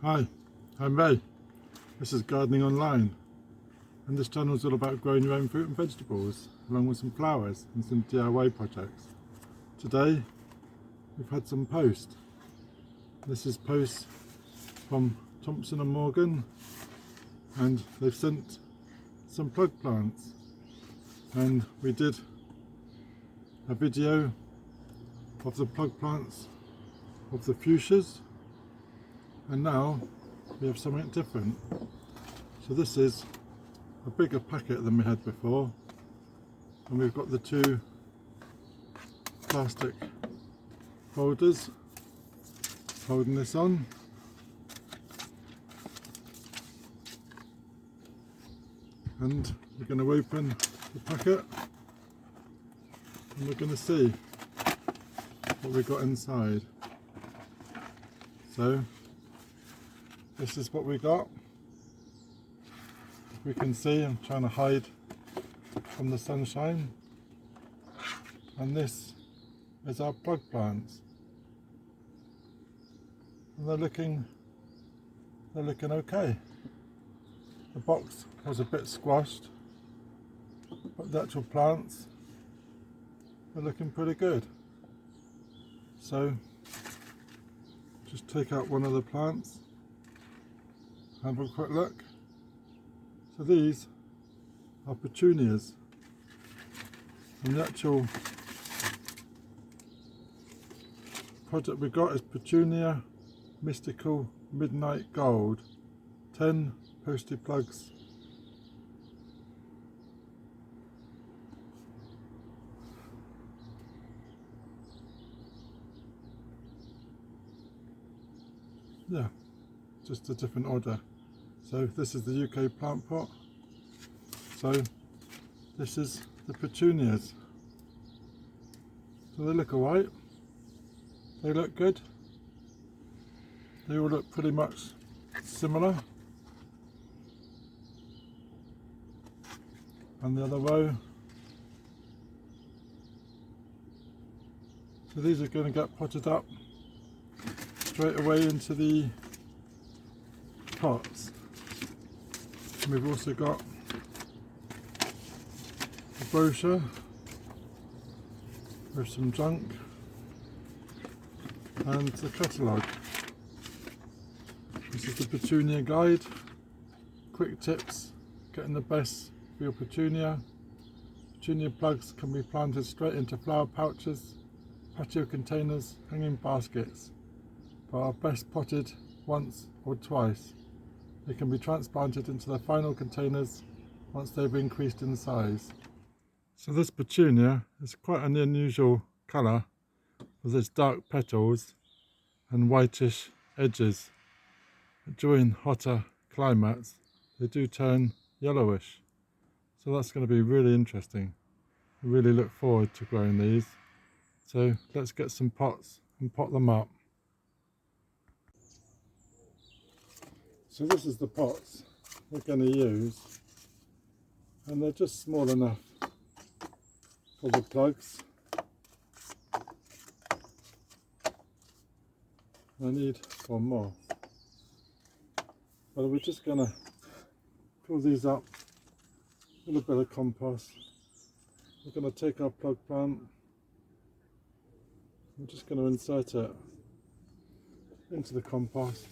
Hi, I'm Ray. This is Gardening Online, and this channel is all about growing your own fruit and vegetables along with some flowers and some DIY projects. Today we've had some post. This is post from Thompson and Morgan, and they've sent some plug plants, and we did a video of the plug plants of the fuchsias, and now we have something different. So this is a bigger packet than we had before, and we've got the two plastic holders holding this on. And we're going to open the packet and we're going to see what we've got inside. So this is what we got. We can see, I'm trying to hide from the sunshine, and this is our plug plants, and they're looking okay. The box was a bit squashed, but the actual plants are looking pretty good. So just take out one of the plants, have a quick look. So these are petunias, and the actual project we got is Petunia Mystical Midnight Gold, 10 Postiplugs. Yeah, just a different order. So this is the UK plant pot. So this is the petunias. So they look alright. They look good. They all look pretty much similar. And the other row. So these are going to get potted up straight away into the pots. And we've also got a brochure with some junk and the catalogue. This is the Petunia guide. Quick tips getting the best for your petunia. Petunia plugs can be planted straight into flower pouches, patio containers, hanging baskets, but are best potted once or twice. They can be transplanted into their final containers once they've increased in size. So this petunia is quite an unusual colour with its dark petals and whitish edges. During hotter climates they do turn yellowish, so that's going to be really interesting. I really look forward to growing these. So let's get some pots and pot them up. So this is the pots we're going to use, and they're just small enough for the plugs. I need one more, but we're just going to fill these up with a bit of compost. We're going to take our plug plant, I'm just going to insert it into the compost,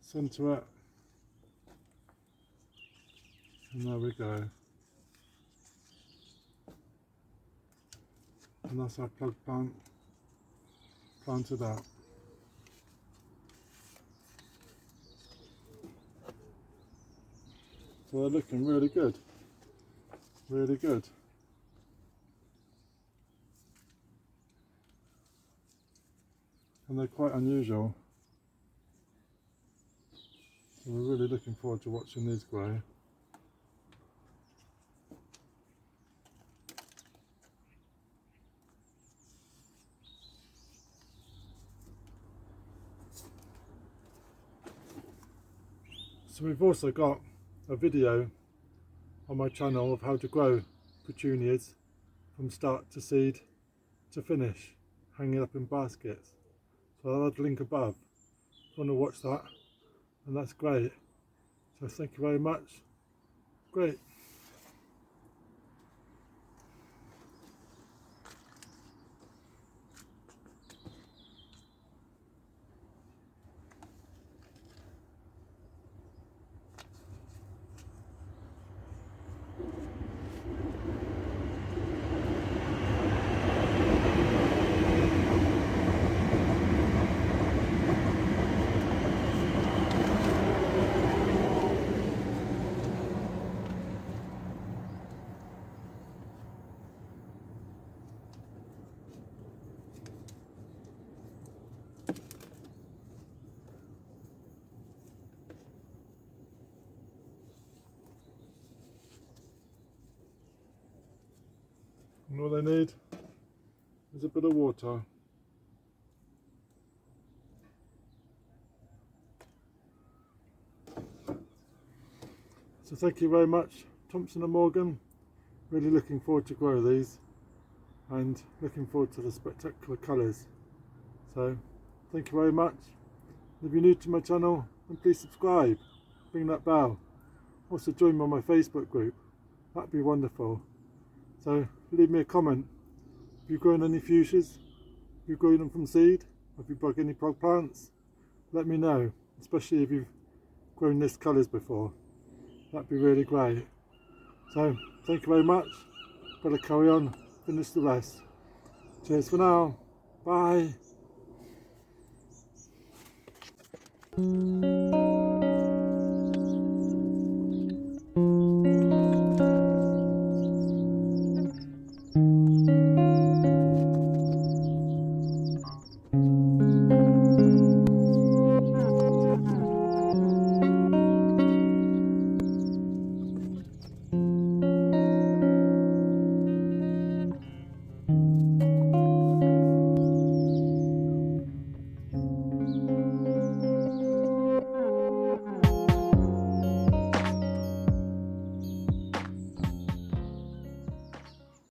center it, and there we go. And that's our plug plant planted out. So they're looking really good, really good. And they're quite unusual. So we're really looking forward to watching these grow. So we've also got a video on my channel of how to grow petunias from start to seed to finish, hanging up in baskets. So I'll add a link above if you want to watch that, and that's great. So thank you very much. Great. And all I need is a bit of water. So thank you very much, Thompson and Morgan. Really looking forward to grow these and looking forward to the spectacular colours. So thank you very much. If you're new to my channel, then please subscribe, ring that bell. Also join me on my Facebook group, that'd be wonderful. So leave me a comment. Have you grown any fuchsias? Have you grown them from seed? Have you brought any plug plants? Let me know, especially if you've grown this colours before. That'd be really great. So thank you very much. Better carry on, finish the rest. Cheers for now. Bye.